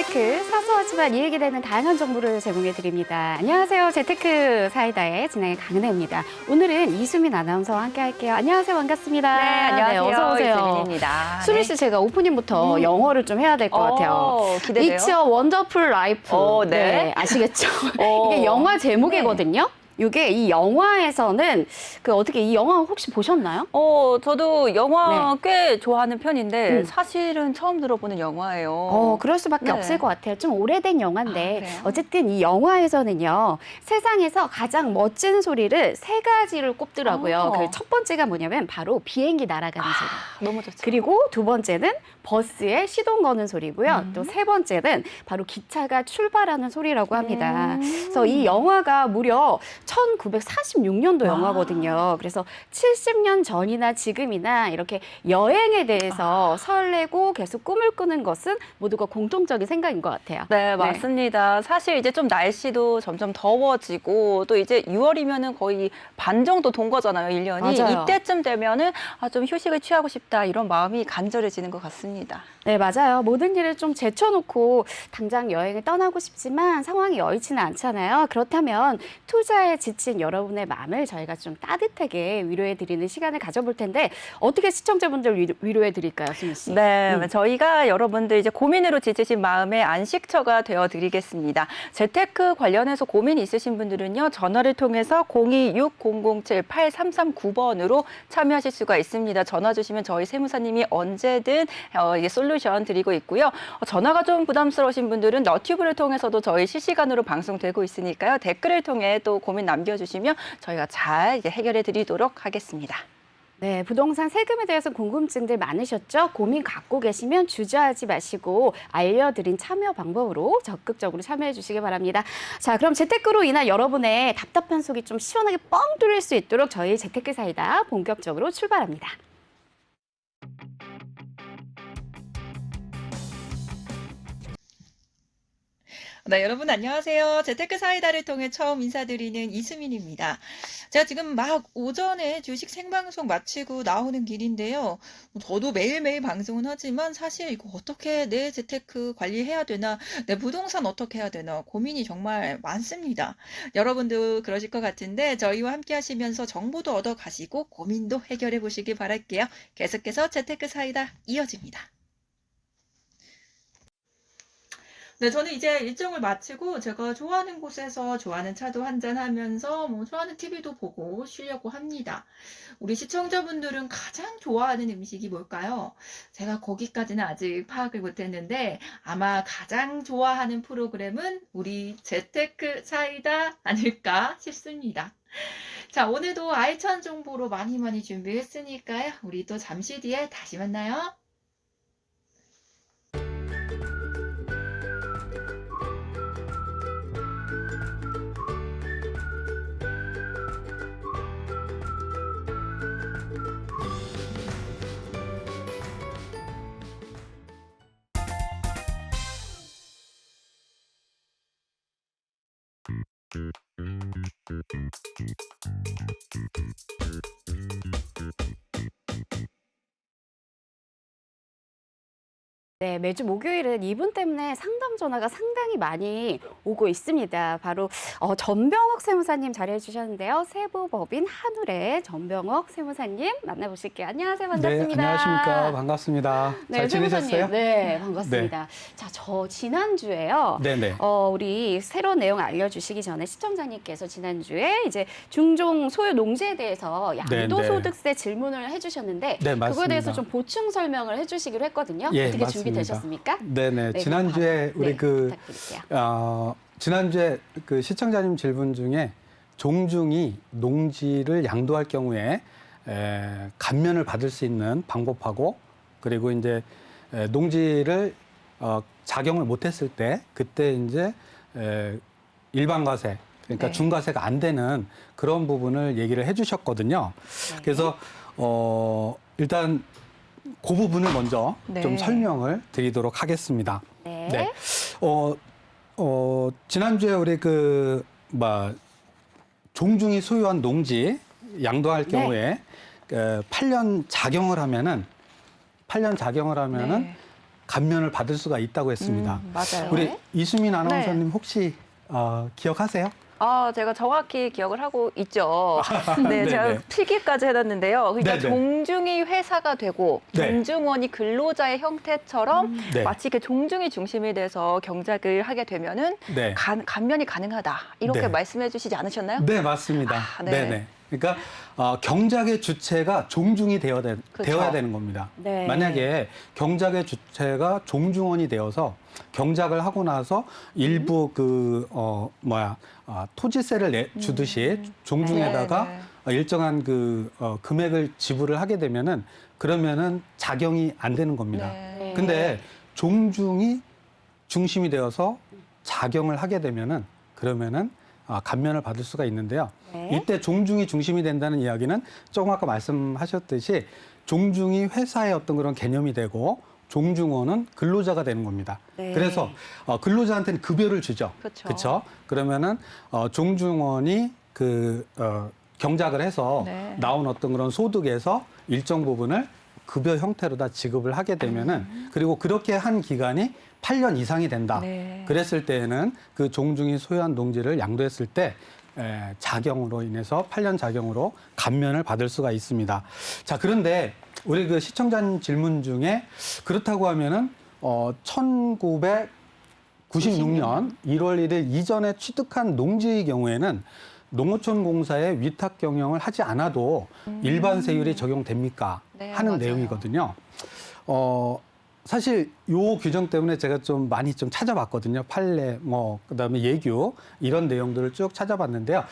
재테크, 사소하지만 이익이 되는 다양한 정보를 제공해 드립니다. 안녕하세요. 재테크 사이다의 진행의 강은혜입니다. 오늘은 이수민 아나운서와 함께 할게요. 안녕하세요. 반갑습니다. 네, 안녕하세요. 어서 오세요. 이수민입니다. 수민 씨, 제가 오프닝부터 영어를 좀 해야 될 것 같아요. 기대돼요. It's a wonderful life. 네. 아시겠죠? 이게 영화 제목이거든요. 이게 이 영화에서는 어떻게 이 영화 혹시 보셨나요? 저도 영화 꽤 좋아하는 편인데 사실은 처음 들어보는 영화예요. 그럴 수밖에 네. 없을 것 같아요. 좀 오래된 영화인데 그래요? 어쨌든 이 영화에서는요. 세상에서 가장 멋진 소리를 세 가지를 꼽더라고요. 그 첫 번째가 뭐냐면 바로 비행기 날아가는 소리. 너무 좋죠. 그리고 두 번째는 버스에 시동 거는 소리고요. 또 세 번째는 바로 기차가 출발하는 소리라고 합니다. 그래서 이 영화가 무려 1946년도 영화거든요. 그래서 70년 전이나 지금이나 이렇게 여행에 대해서 설레고 계속 꿈을 꾸는 것은 모두가 공통적인 생각인 것 같아요. 네, 맞습니다. 사실 이제 좀 날씨도 점점 더워지고 또 이제 6월이면은 거의 반 정도 돈 거잖아요, 1년이. 맞아요. 이때쯤 되면은 좀 휴식을 취하고 싶다 이런 마음이 간절해지는 것 같습니다. 네, 맞아요. 모든 일을 좀 제쳐놓고 당장 여행을 떠나고 싶지만 상황이 여의치는 않잖아요. 그렇다면 투자에 지친 여러분의 마음을 저희가 좀 따뜻하게 위로해드리는 시간을 가져볼 텐데 어떻게 시청자분들 위로해드릴까요, 수민 씨? 네, 저희가 여러분들 이제 고민으로 지치신 마음의 안식처가 되어드리겠습니다. 재테크 관련해서 고민이 있으신 분들은요, 전화를 통해서 0260078339번으로 참여하실 수가 있습니다. 전화 주시면 저희 세무사님이 언제든 이게 솔루션 드리고 있고요. 전화가 좀 부담스러우신 분들은 너튜브를 통해서도 저희 실시간으로 방송되고 있으니까요. 댓글을 통해 또 고민 남겨주시면 저희가 잘 이제 해결해 드리도록 하겠습니다. 네, 부동산 세금에 대해서 궁금증들 많으셨죠? 고민 갖고 계시면 주저하지 마시고 알려드린 참여 방법으로 적극적으로 참여해 주시기 바랍니다. 자, 그럼 재테크로 인한 여러분의 답답한 속이 좀 시원하게 뻥 뚫릴 수 있도록 저희 재테크 사이다 본격적으로 출발합니다. 네, 여러분 안녕하세요. 재테크 사이다를 통해 처음 인사드리는 이수민입니다. 제가 지금 막 오전에 주식 생방송 마치고 나오는 길인데요. 저도 매일매일 방송은 하지만 사실 이거 어떻게 내 재테크 관리해야 되나, 내 부동산 어떻게 해야 되나 고민이 정말 많습니다. 여러분도 그러실 것 같은데 저희와 함께 하시면서 정보도 얻어 가시고 고민도 해결해 보시길 바랄게요. 계속해서 재테크 사이다 이어집니다. 네, 저는 이제 일정을 마치고 제가 좋아하는 곳에서 좋아하는 차도 한잔하면서 좋아하는 TV도 보고 쉬려고 합니다. 우리 시청자분들은 가장 좋아하는 음식이 뭘까요? 제가 거기까지는 아직 파악을 못했는데 아마 가장 좋아하는 프로그램은 우리 재테크 사이다 아닐까 싶습니다. 자, 오늘도 알찬 정보로 많이 준비했으니까요. 우리 또 잠시 뒤에 다시 만나요. 네, 매주 목요일은 이분 때문에 상담 전화가 상당히 많이 오고 있습니다. 바로 전병옥 세무사님 자리해 주셨는데요. 세부법인 한울의 전병옥 세무사님 만나보실게요. 안녕하세요. 반갑습니다. 네, 안녕하십니까. 반갑습니다. 잘 지내셨어요? 세무사님. 네, 반갑습니다. 자, 저 지난주에요. 네네. 우리 새로운 내용 알려주시기 전에 시청자님께서 지난주에 이제 중종 소유 농지에 대해서 양도소득세 질문을 해주셨는데 네, 맞습니다. 그거에 대해서 좀 보충 설명을 해주시기로 했거든요. 예, 어떻게 맞습니다. 준비되셨습니까? 네네. 네, 지난주에 그럼 우리 부탁드릴게요. 지난주에 시청자님 질문 중에 종중이 농지를 양도할 경우에 감면을 받을 수 있는 방법하고 그리고 이제 농지를 작용을 못했을 때 그때 이제 일반과세 그러니까 네. 중과세가 안 되는 그런 부분을 얘기를 해주셨거든요. 네. 그래서 일단 그 부분을 먼저 네. 좀 설명을 드리도록 하겠습니다. 네. 네. 지난주에 우리 종중이 소유한 농지 양도할 네. 경우에 8년 작용을 하면은 네. 감면을 받을 수가 있다고 했습니다. 맞아요. 우리 이수민 아나운서님 혹시 기억하세요? 제가 정확히 기억을 하고 있죠. 네, 네네. 제가 필기까지 해놨는데요. 그러니까 네네. 종중이 회사가 되고 네. 종중원이 근로자의 형태처럼 네. 마치 이렇게 종중이 중심이 돼서 경작을 하게 되면은 네. 감면이 가능하다. 이렇게 네. 말씀해 주시지 않으셨나요? 네, 맞습니다. 네. 네네. 그러니까 경작의 주체가 종중이 되어야 그렇죠. 되는 겁니다. 네. 만약에 경작의 주체가 종중원이 되어서 경작을 하고 나서 일부 토지세를 주듯이 종중에다가 네, 일정한 금액을 지불을 하게 되면은 그러면은 작용이 안 되는 겁니다. 네. 근데 종중이 중심이 되어서 작용을 하게 되면은 그러면은 감면을 받을 수가 있는데요. 네. 이때 종중이 중심이 된다는 이야기는 조금 아까 말씀하셨듯이 종중이 회사의 어떤 그런 개념이 되고 종중원은 근로자가 되는 겁니다. 네. 그래서 근로자한테는 급여를 주죠. 그렇죠. 그렇죠? 그러면은 종중원이 경작을 해서 네. 나온 어떤 그런 소득에서 일정 부분을 급여 형태로 다 지급을 하게 되면은 그리고 그렇게 한 기간이 8년 이상이 된다. 네. 그랬을 때에는 그 종중이 소유한 농지를 양도했을 때 자경으로 인해서 8년 자경으로 감면을 받을 수가 있습니다. 자, 그런데 우리 그 시청자 질문 중에 그렇다고 하면은 1996년 1월 1일 이전에 취득한 농지의 경우에는 농어촌공사의 위탁 경영을 하지 않아도 일반 세율이 적용됩니까? 네, 하는 맞아요. 내용이거든요. 사실 요 규정 때문에 제가 좀 많이 좀 찾아봤거든요. 판례, 그다음에 예규 이런 내용들을 쭉 찾아봤는데요.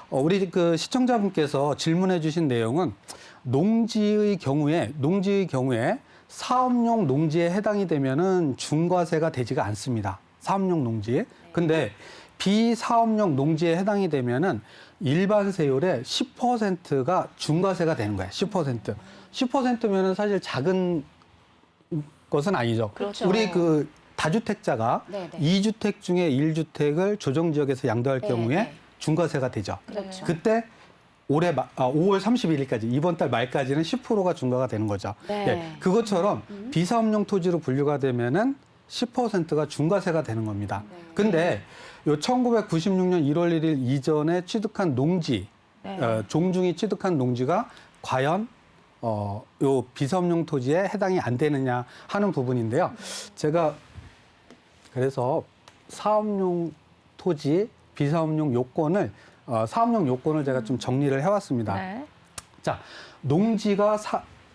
우리 그 시청자분께서 질문해 주신 내용은 농지의 경우에 사업용 농지에 해당이 되면은 중과세가 되지가 않습니다. 사업용 농지에. 근데 비사업용 농지에 해당이 되면은 일반 세율의 10%가 중과세가 되는 거예요. 10%. 10%면은 사실 작은 것은 아니죠. 그렇죠. 우리 그 다주택자가 네, 네. 2주택 중에 1주택을 조정지역에서 양도할 네, 경우에 네. 중과세가 되죠. 그렇죠. 그때 올해 5월 31일까지 이번 달 말까지는 10%가 중과가 되는 거죠. 네. 예, 그것처럼 비사업용 토지로 분류가 되면은 10%가 중과세가 되는 겁니다. 네. 근데 요 1996년 1월 1일 이전에 취득한 농지, 네. 종중이 취득한 농지가 과연 요 비사업용 토지에 해당이 안 되느냐 하는 부분인데요. 제가 그래서 사업용 토지, 비사업용 요건을 사업용 요건을 제가 좀 정리를 해왔습니다. 네. 자, 농지가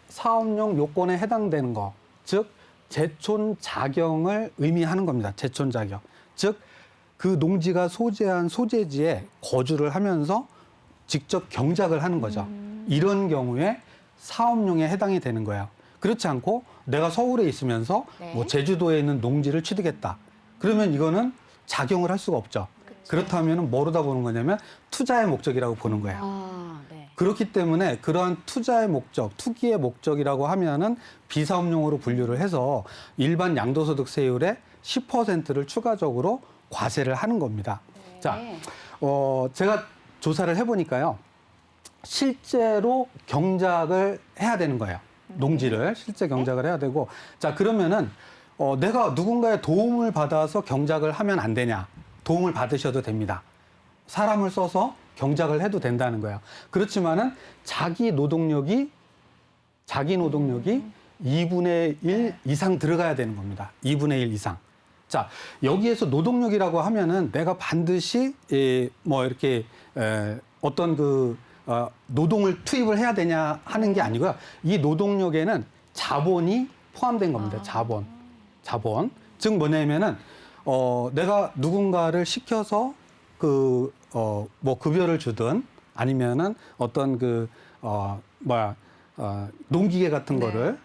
사업용 요건에 해당되는 거, 즉 제촌 자경을 의미하는 겁니다. 제촌 자경. 즉 그 농지가 소재한 소재지에 거주를 하면서 직접 경작을 하는 거죠. 이런 경우에 사업용에 해당이 되는 거예요. 그렇지 않고 내가 서울에 있으면서 네. 뭐 제주도에 있는 농지를 취득했다. 그러면 이거는 작용을 할 수가 없죠. 그렇다면 뭐로다 보는 거냐면 투자의 목적이라고 보는 거예요. 네. 그렇기 때문에 그러한 투자의 목적, 투기의 목적이라고 하면은 비사업용으로 분류를 해서 일반 양도소득세율의 10%를 추가적으로 과세를 하는 겁니다. 네. 자, 제가 조사를 해보니까요. 실제로 경작을 해야 되는 거예요. 농지를 실제 경작을 해야 되고, 자, 그러면은 내가 누군가의 도움을 받아서 경작을 하면 안 되냐? 도움을 받으셔도 됩니다. 사람을 써서 경작을 해도 된다는 거예요. 그렇지만은 자기 노동력이 2분의 1 이상 들어가야 되는 겁니다. 2분의 1 이상. 자, 여기에서 노동력이라고 하면은 내가 반드시 어떤 노동을 투입을 해야 되냐 하는 게 아니고요. 이 노동력에는 자본이 포함된 겁니다. 자본. 즉 뭐냐면은 내가 누군가를 시켜서 급여를 주든 아니면은 어떤 농기계 같은 네. 거를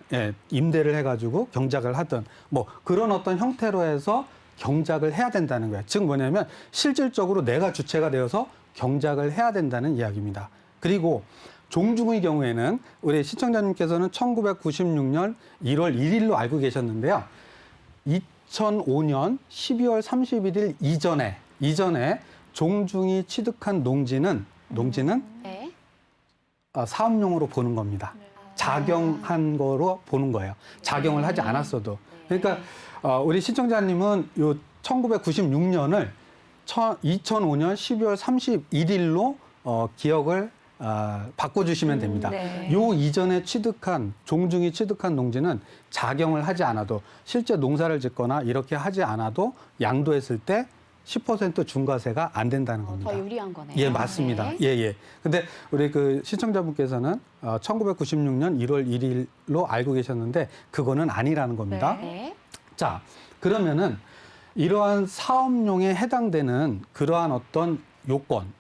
임대를 해가지고 경작을 하든 뭐 그런 어떤 형태로 해서 경작을 해야 된다는 거예요. 즉 뭐냐면 실질적으로 내가 주체가 되어서 경작을 해야 된다는 이야기입니다. 그리고 종중의 경우에는 우리 시청자님께서는 1996년 1월 1일로 알고 계셨는데요. 2005년 12월 31일 이전에 종중이 취득한 농지는 네. 사업용으로 보는 겁니다. 작용한 거로 보는 거예요. 작용을 하지 않았어도. 그러니까 우리 시청자님은 요 1996년을 2005년 12월 31일로 기억을 바꿔주시면 됩니다. 네. 요 이전에 취득한 종중이 취득한 농지는 작용을 하지 않아도 실제 농사를 짓거나 이렇게 하지 않아도 양도했을 때 10% 중과세가 안 된다는 겁니다. 더 유리한 거네요. 예, 맞습니다. 네. 예, 예. 근데 우리 그 시청자분께서는 1996년 1월 1일로 알고 계셨는데 그거는 아니라는 겁니다. 네. 자, 그러면은 이러한 사업용에 해당되는 그러한 어떤 요건,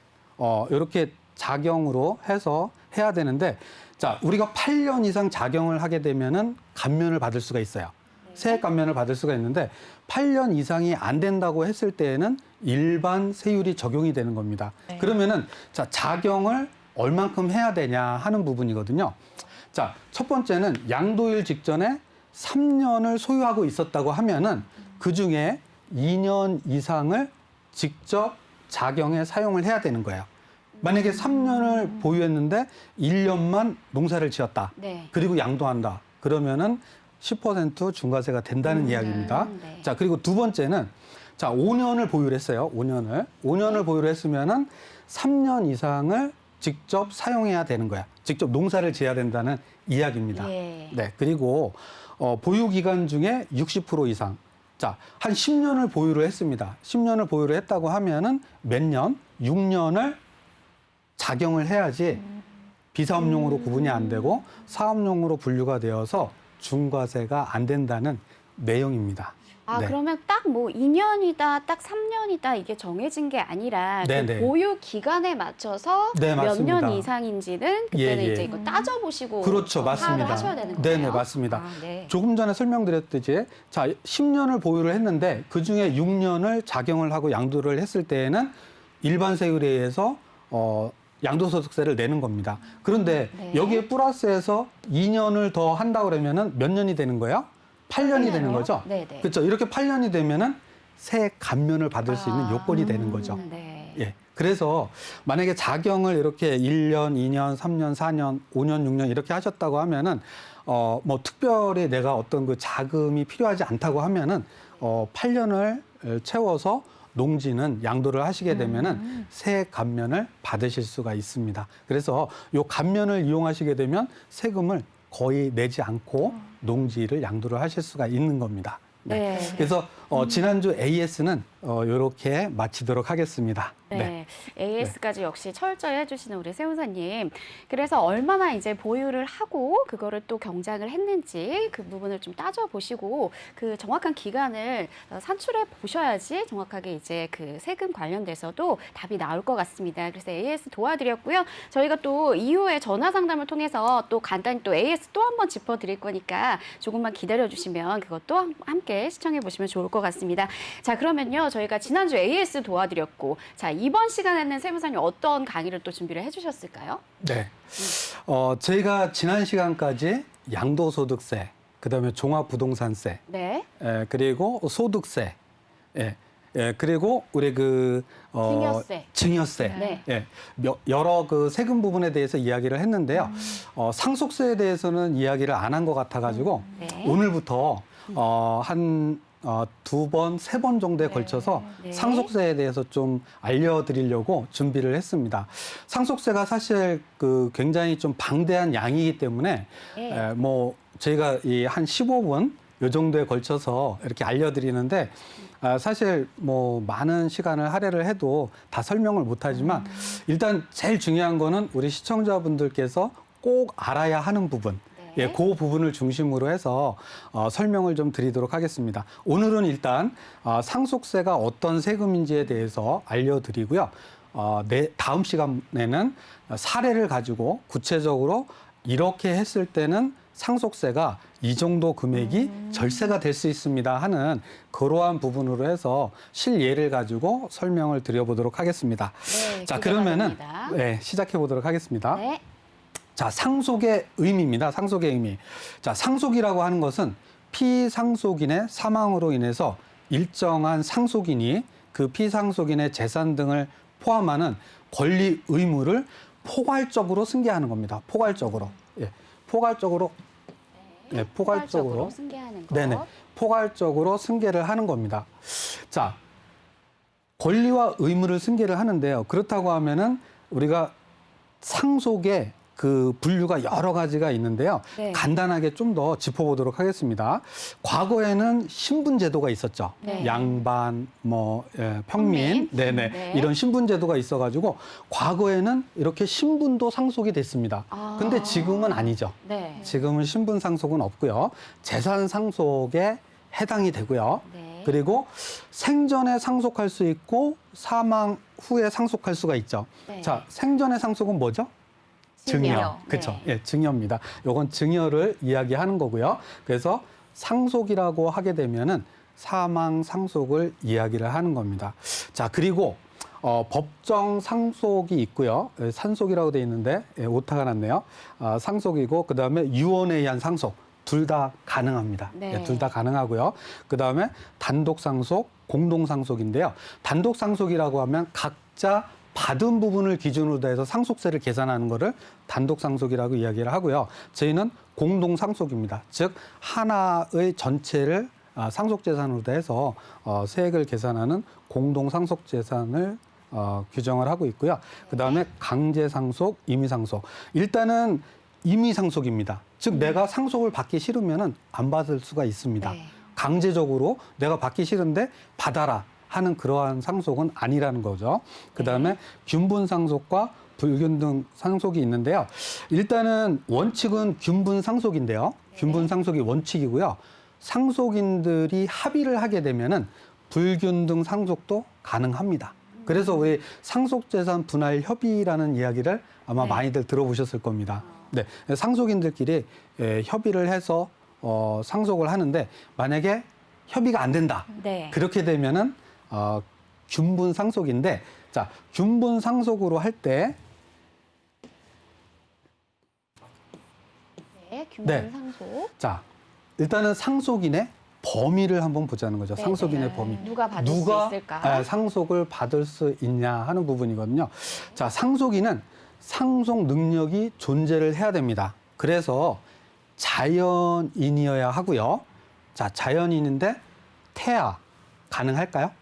이렇게 작용으로 해서 해야 되는데, 자, 우리가 8년 이상 작용을 하게 되면은 감면을 받을 수가 있어요. 세액 감면을 받을 수가 있는데 8년 이상이 안 된다고 했을 때에는 일반 세율이 적용이 되는 겁니다. 네. 그러면은 자, 작용을 얼만큼 해야 되냐 하는 부분이거든요. 자, 첫 번째는 양도일 직전에 3년을 소유하고 있었다고 하면은 그중에 2년 이상을 직접 작용에 사용을 해야 되는 거예요. 만약에 3년을 보유했는데 1년만 농사를 지었다. 네. 그리고 양도한다. 그러면은 10% 중과세가 된다는 이야기입니다. 네. 자, 그리고 두 번째는 자, 5년을 보유를 했어요. 5년을 보유를 했으면은 3년 이상을 직접 사용해야 되는 거야. 직접 농사를 지어야 된다는 이야기입니다. 예. 네. 그리고 보유 기간 중에 60% 이상. 자, 한 10년을 보유를 했습니다. 10년을 보유를 했다고 하면은 몇 년? 6년을 작용을 해야지 비사업용으로 구분이 안 되고 사업용으로 분류가 되어서 중과세가 안 된다는 내용입니다. 아, 네. 그러면 딱 뭐 2년이다, 딱 3년이다 이게 정해진 게 아니라 그 네네. 보유 기간에 맞춰서 네, 몇 맞습니다. 년 이상인지는 그때는 예, 예. 이제 이거 따져보시고 그렇죠. 맞습니다. 파악을 하셔야 되는 거예요. 네네, 맞습니다. 아, 네. 조금 전에 설명드렸듯이 자, 10년을 보유를 했는데 그중에 6년을 작용을 하고 양도를 했을 때에는 일반 세율에 의해서 양도소득세를 내는 겁니다. 그런데 네. 여기에 플러스해서 2년을 더 한다 그러면은 몇 년이 되는 거예요? 8년이 되는 거죠? 네네. 그렇죠. 이렇게 8년이 되면은 세액 감면을 받을 수 있는 요건이 되는 거죠. 네. 예. 그래서 만약에 작용을 이렇게 1년, 2년, 3년, 4년, 5년, 6년 이렇게 하셨다고 하면은 뭐 특별히 내가 어떤 그 자금이 필요하지 않다고 하면은 8년을 채워서 농지는 양도를 하시게 되면은 세액 감면을 받으실 수가 있습니다. 그래서 요 감면을 이용하시게 되면 세금을 거의 내지 않고 농지를 양도를 하실 수가 있는 겁니다. 네. 네. 그래서 지난주 AS는 이렇게 마치도록 하겠습니다. 네. AS까지 역시 철저히 해주시는 우리 세무사님. 그래서 얼마나 이제 보유를 하고 그거를 또 경작을 했는지 그 부분을 좀 따져보시고 그 정확한 기간을 산출해 보셔야지 정확하게 이제 그 세금 관련돼서도 답이 나올 것 같습니다. 그래서 AS 도와드렸고요. 저희가 또 이후에 전화 상담을 통해서 또 간단히 또 AS 또 한 번 짚어드릴 거니까 조금만 기다려주시면 그것도 함께 시청해 보시면 좋을 것 같습니다. 자, 그러면요. 저희가 지난주 AS 도와드렸고 자, 이번 시간에는 세무사님 어떤 강의를 또 준비를 해주셨을까요? 네. 저희가 지난 시간까지 양도소득세, 그다음에 종합부동산세, 네. 그리고 소득세, 그리고 우리 증여세, 네. 여러 그 세금 부분에 대해서 이야기를 했는데요. 상속세에 대해서는 이야기를 안 한 것 같아가지고 네. 오늘부터 한 두 번, 세 번 정도에 걸쳐서 네. 상속세에 대해서 좀 알려드리려고 준비를 했습니다. 상속세가 사실 그 굉장히 좀 방대한 양이기 때문에 네. 뭐 저희가 이 한 15분 요 정도에 걸쳐서 이렇게 알려드리는데 사실 뭐 많은 시간을 할애를 해도 다 설명을 못하지만 일단 제일 중요한 거는 우리 시청자분들께서 꼭 알아야 하는 부분. 예, 그 부분을 중심으로 해서 설명을 좀 드리도록 하겠습니다. 오늘은 일단 상속세가 어떤 세금인지에 대해서 알려드리고요. 다음 시간에는 사례를 가지고 구체적으로 이렇게 했을 때는 상속세가 이 정도 금액이 절세가 될 수 있습니다 하는 그러한 부분으로 해서 실예를 가지고 설명을 드려보도록 하겠습니다. 네, 자, 기대가 그러면은 됩니다. 네, 시작해 보도록 하겠습니다. 네. 자, 상속의 의미입니다. 상속의 의미. 자, 상속이라고 하는 것은 피상속인의 사망으로 인해서 일정한 상속인이 그 피상속인의 재산 등을 포함하는 권리 의무를 포괄적으로 승계하는 겁니다. 포괄적으로. 예. 포괄적으로 예, 포괄적으로 승계하는 것. 네네. 포괄적으로 승계를 하는 겁니다. 자, 권리와 의무를 승계를 하는데요. 그렇다고 하면은 우리가 상속의 그 분류가 여러 가지가 있는데요. 네. 간단하게 좀 더 짚어보도록 하겠습니다. 과거에는 신분 제도가 있었죠. 네. 양반, 평민, 평민. 네네. 네. 이런 신분 제도가 있어가지고 과거에는 이렇게 신분도 상속이 됐습니다. 아. 근데 지금은 아니죠. 네. 지금은 신분 상속은 없고요. 재산 상속에 해당이 되고요. 네. 그리고 생전에 상속할 수 있고 사망 후에 상속할 수가 있죠. 네. 자, 생전의 상속은 뭐죠? 증여. 그렇죠. 네. 예, 증여입니다. 요건 증여를 이야기하는 거고요. 그래서 상속이라고 하게 되면은 사망 상속을 이야기를 하는 겁니다. 자, 그리고 법정 상속이 있고요. 산속이라고 돼 있는데 오타가 났네요. 상속이고 그다음에 유언에 의한 상속. 둘 다 가능합니다. 네. 예, 둘 다 가능하고요. 그다음에 단독 상속, 공동 상속인데요. 단독 상속이라고 하면 각자 받은 부분을 기준으로 해서 상속세를 계산하는 거를 단독 상속이라고 이야기를 하고요. 저희는 공동 상속입니다. 즉 하나의 전체를 상속 재산으로 해서 세액을 계산하는 공동 상속 재산을 규정을 하고 있고요. 그다음에 강제 상속, 임의 상속. 일단은 임의 상속입니다. 즉 내가 상속을 받기 싫으면은 안 받을 수가 있습니다. 네. 강제적으로 내가 받기 싫은데 받아라 하는 그러한 상속은 아니라는 거죠. 그다음에 균분 상속과 불균등 상속이 있는데요. 일단은 원칙은 균분 상속인데요. 균분 상속이 원칙이고요. 상속인들이 합의를 하게 되면은 불균등 상속도 가능합니다. 그래서 우리 상속재산 분할 협의라는 이야기를 아마 네. 많이들 들어보셨을 겁니다. 네, 상속인들끼리 협의를 해서 상속을 하는데 만약에 협의가 안 된다. 네. 그렇게 되면은 균분 상속인데, 자, 균분 상속으로 할 때 네. 균분 네. 상속. 자, 일단은 상속인의 범위를 한번 보자는 거죠. 네, 상속인의 네. 범위. 누가 받을 수 있을까? 상속을 받을 수 있냐 하는 부분이거든요. 자, 상속인은 상속 능력이 존재를 해야 됩니다. 그래서 자연인이어야 하고요. 자, 자연인인데 태아 가능할까요?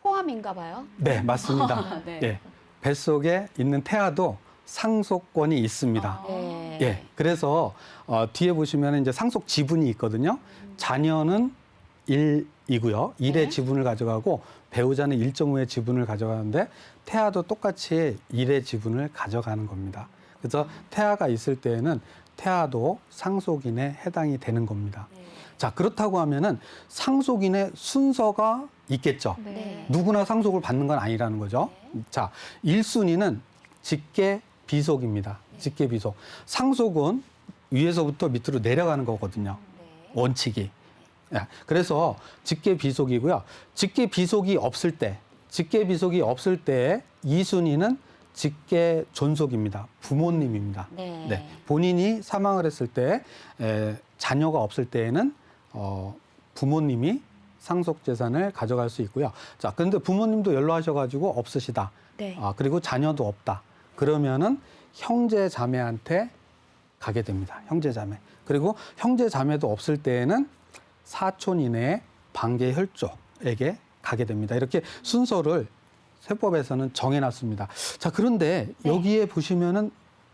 포함인가 봐요. 네, 맞습니다. 네. 예, 뱃속에 있는 태아도 상속권이 있습니다. 네. 예, 그래서 뒤에 보시면 이제 상속 지분이 있거든요. 자녀는 1이고요. 1의 네. 지분을 가져가고 배우자는 일정 후의 지분을 가져가는데 태아도 똑같이 1의 지분을 가져가는 겁니다. 그래서 태아가 있을 때에는 태아도 상속인에 해당이 되는 겁니다. 네. 자, 그렇다고 하면은 상속인의 순서가 있겠죠. 네. 누구나 상속을 받는 건 아니라는 거죠. 자, 1순위는 직계 비속입니다. 직계 비속. 상속은 위에서부터 밑으로 내려가는 거거든요. 네. 원칙이. 예, 그래서 직계 비속이고요. 직계 비속이 없을 때 2순위는 직계 존속입니다. 부모님입니다. 네. 네, 본인이 사망을 했을 때 자녀가 없을 때에는 부모님이 상속 재산을 가져갈 수 있고요. 자, 그런데 부모님도 연로하셔가지고 없으시다. 네. 그리고 자녀도 없다. 그러면은 형제 자매한테 가게 됩니다. 형제 자매. 그리고 형제 자매도 없을 때에는 사촌 이내의 반계 혈족에게 가게 됩니다. 이렇게 순서를 세법에서는 정해놨습니다. 자, 그런데 네. 여기에 보시면은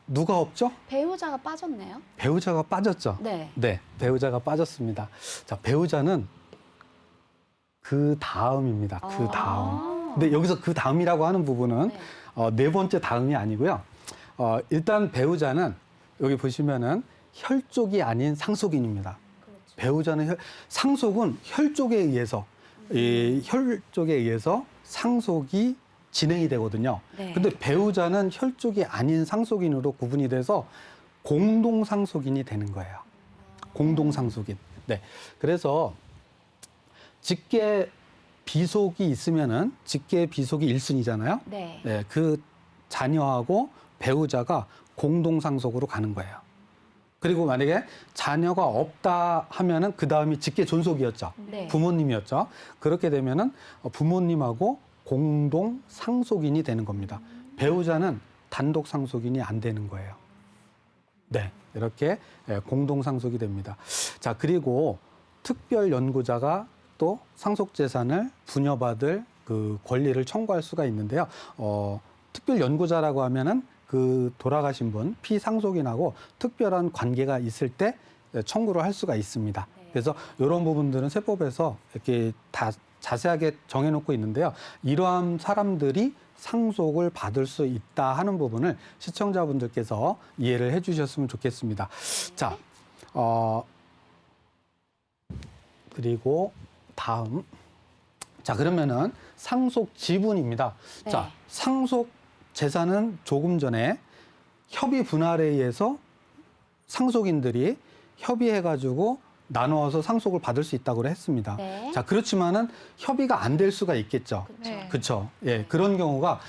누가 없죠? 배우자가 빠졌네요. 배우자가 빠졌죠. 네. 네, 배우자가 빠졌습니다. 자, 배우자는 그 다음입니다. 그 다음. 근데 여기서 그 다음이라고 하는 부분은 네. 네 번째 다음이 아니고요. 일단 배우자는 여기 보시면은 혈족이 아닌 상속인입니다. 그렇죠. 배우자는 상속은 혈족에 의해서 이 혈족에 의해서 상속이 진행이 되거든요. 네. 근데 배우자는 혈족이 아닌 상속인으로 구분이 돼서 공동 상속인이 되는 거예요. 공동 상속인. 네. 그래서 직계 비속이 있으면은 직계 비속이 1순위잖아요. 네. 네, 그 자녀하고 배우자가 공동 상속으로 가는 거예요. 그리고 만약에 자녀가 없다 하면은 그 다음이 직계 존속이었죠. 네. 부모님이었죠. 그렇게 되면은 부모님하고 공동 상속인이 되는 겁니다. 배우자는 단독 상속인이 안 되는 거예요. 네, 이렇게 공동 상속이 됩니다. 자, 그리고 특별 연구자가 또 상속 재산을 분여받을 그 권리를 청구할 수가 있는데요. 특별 연구자라고 하면은 그 돌아가신 분 피상속인하고 특별한 관계가 있을 때 청구를 할 수가 있습니다. 그래서 이런 부분들은 세법에서 이렇게 다 자세하게 정해놓고 있는데요. 이러한 사람들이 상속을 받을 수 있다 하는 부분을 시청자분들께서 이해를 해주셨으면 좋겠습니다. 자, 그리고 다음. 자, 그러면은 상속 지분입니다. 네. 자, 상속 재산은 조금 전에 협의 분할에 의해서 상속인들이 협의해가지고 나누어서 상속을 받을 수 있다고 했습니다. 네. 자, 그렇지만은 협의가 안 될 수가 있겠죠. 네. 그렇죠. 예, 그런 경우가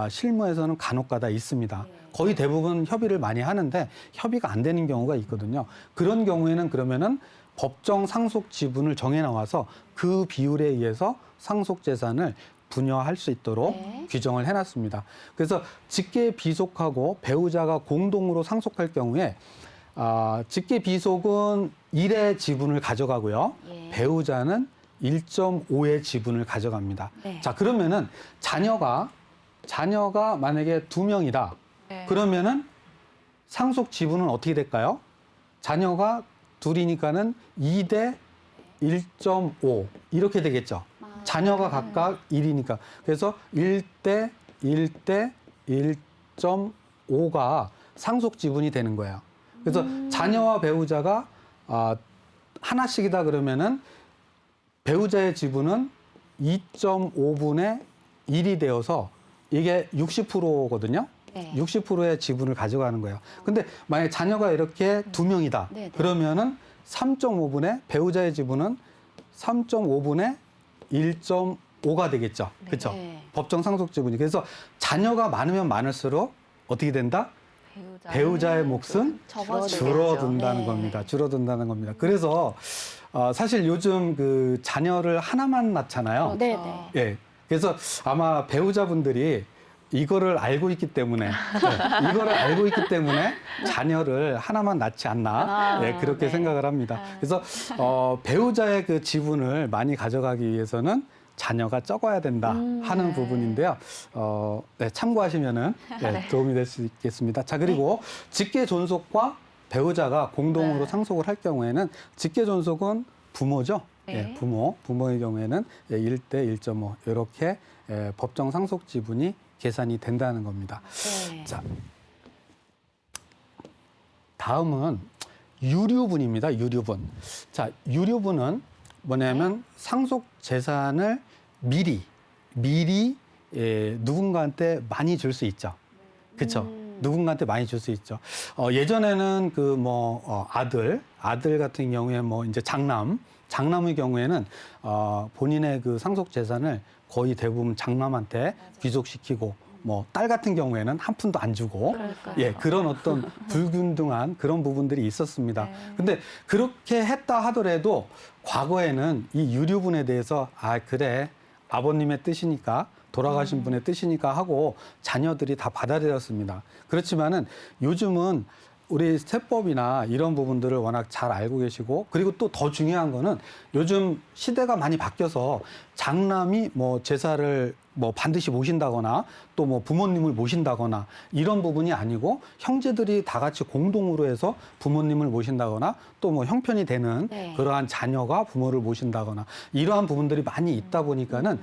실무에서는 간혹가다 있습니다. 거의 대부분 협의를 많이 하는데 협의가 안 되는 경우가 있거든요. 그런 경우에는 그러면은 법정 상속 지분을 정해 나와서 그 비율에 의해서 상속 재산을 분여할 수 있도록 네. 규정을 해놨습니다. 그래서 직계 비속하고 배우자가 공동으로 상속할 경우에 직계 비속은 1의 지분을 가져가고요. 예. 배우자는 1.5의 지분을 가져갑니다. 네. 자, 그러면은 자녀가 만약에 2명이다. 네. 그러면은 상속 지분은 어떻게 될까요? 자녀가 둘이니까는 2대 1.5 이렇게 되겠죠. 자녀가 각각 1이니까. 그래서 1대 1대 1.5가 상속 지분이 되는 거예요. 그래서 자녀와 배우자가 하나씩이다 그러면은 배우자의 지분은 2.5분의 1이 되어서 이게 60%거든요. 네. 60%의 지분을 가져가는 거예요. 근데 만약에 자녀가 이렇게 2명이다. 네, 네. 그러면은 3.5분의 배우자의 지분은 3.5분의 1.5가 되겠죠. 그렇죠? 네. 법정 상속 지분이. 그래서 자녀가 많으면 많을수록 어떻게 된다? 배우자의 몫은 줄어든다는 네. 겁니다. 줄어든다는 겁니다. 그래서 사실 요즘 그 자녀를 하나만 낳잖아요. 네, 네. 예. 그래서 아마 배우자분들이 이거를 알고 있기 때문에 자녀를 하나만 낳지 않나 그렇게 네. 생각을 합니다. 그래서 배우자의 그 지분을 많이 가져가기 위해서는 자녀가 적어야 된다 하는 부분인데요. 네, 참고하시면은 도움이 될 수 있겠습니다. 자, 그리고 직계 존속과 배우자가 공동으로 상속을 할 경우에는 직계 존속은 부모죠. 네. 부모의 경우에는 1대 1.5 이렇게 법정 상속 지분이 계산이 된다는 겁니다. 네. 자, 다음은 유류분입니다. 유류분. 자, 유류분은 뭐냐면 상속 재산을 미리 누군가한테 많이 줄 수 있죠. 그렇죠? 누군가한테 많이 줄 수 있죠. 예전에는 그 아들 같은 경우에 뭐 이제 장남의 경우에는 본인의 그 상속 재산을 거의 대부분 장남한테 귀속시키고 뭐 딸 같은 경우에는 한 푼도 안 주고 그러니까요. 그런 어떤 불균등한 그런 부분들이 있었습니다. 네. 근데 그렇게 했다 하더라도 과거에는 이 유류분에 대해서 그래 아버님의 뜻이니까 돌아가신 분의 뜻이니까 하고 자녀들이 다 받아들였습니다. 그렇지만은 요즘은 우리 세법이나 이런 부분들을 워낙 잘 알고 계시고 그리고 또 더 중요한 거는 요즘 시대가 많이 바뀌어서 장남이 뭐 제사를 뭐 반드시 모신다거나 또 뭐 부모님을 모신다거나 이런 부분이 아니고 형제들이 다 같이 공동으로 해서 부모님을 모신다거나 또 뭐 형편이 되는 네. 그러한 자녀가 부모를 모신다거나 이러한 부분들이 많이 있다 보니까는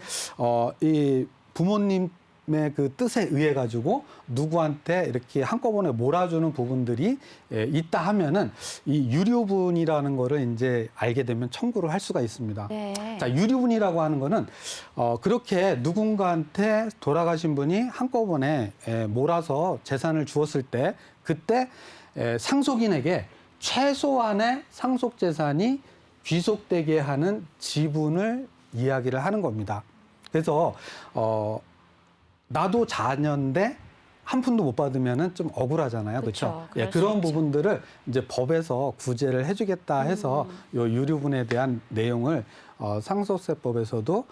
이 부모님의 그 뜻에 의해 가지고 누구한테 이렇게 한꺼번에 몰아주는 부분들이 있다 하면은 이 유류분이라는 거를 이제 알게 되면 청구를 할 수가 있습니다. 네. 자, 유류분이라고 하는 거는 그렇게 누군가한테 돌아가신 분이 한꺼번에 몰아서 재산을 주었을 때 그때 상속인에게 최소한의 상속 재산이 귀속되게 하는 지분을 이야기를 하는 겁니다. 그래서 나도 자녀인데 한 푼도 못 받으면은 좀 억울하잖아요, 그렇죠? 그럴 수 그런 있죠. 부분들을 이제 법에서 구제를 해주겠다 해서 요 유류분에 대한 내용을 상속세법에서도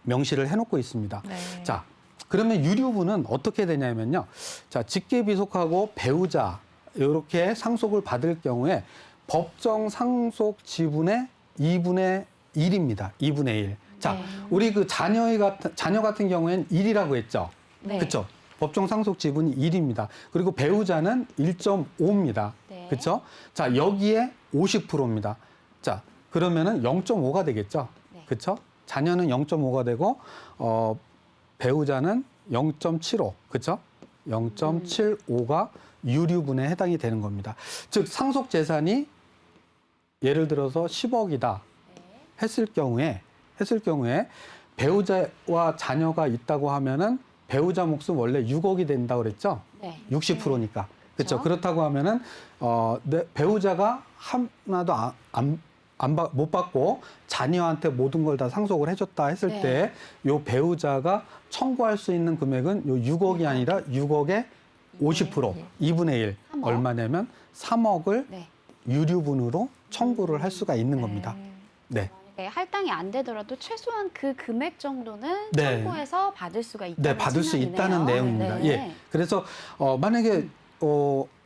명시를 해놓고 있습니다. 네. 자, 그러면 유류분은 어떻게 되냐면요, 자 직계비속하고 배우자 이렇게 상속을 받을 경우에 법정 상속 지분의 2분의 1입니다. 2분의 1. 자, 네. 우리 그 자녀 같은 경우에는 1이라고 했죠. 네. 그렇죠? 법정 상속 지분이 1입니다. 그리고 배우자는 1.5입니다. 네. 그렇죠? 자, 여기에 50%입니다. 자, 그러면은 0.5가 되겠죠. 네. 그렇죠? 자녀는 0.5가 되고 배우자는 0.75. 그렇죠? 0.75가 유류분에 해당이 되는 겁니다. 즉 상속 재산이 예를 들어서 10억이다 했을 경우에 배우자와 자녀가 있다고 하면은 배우자 몫은 원래 6억이 된다고 그랬죠? 네. 60%니까. 그렇죠. 그렇죠. 그렇다고 하면은 배우자가 하나도 못 받고 자녀한테 모든 걸 다 상속을 해줬다 했을 네. 때 요 배우자가 청구할 수 있는 금액은 요 6억이 아니라 6억의 50%, 2분의 1. 3억. 얼마냐면 3억을 네. 유류분으로 청구를 할 수가 있는 겁니다. 네. 네, 할당이 안 되더라도 최소한 그 금액 정도는 네. 청구해서 받을 수가 있다는 네, 받을 수 측면이네요. 있다는 내용입니다. 네. 예. 그래서 만약에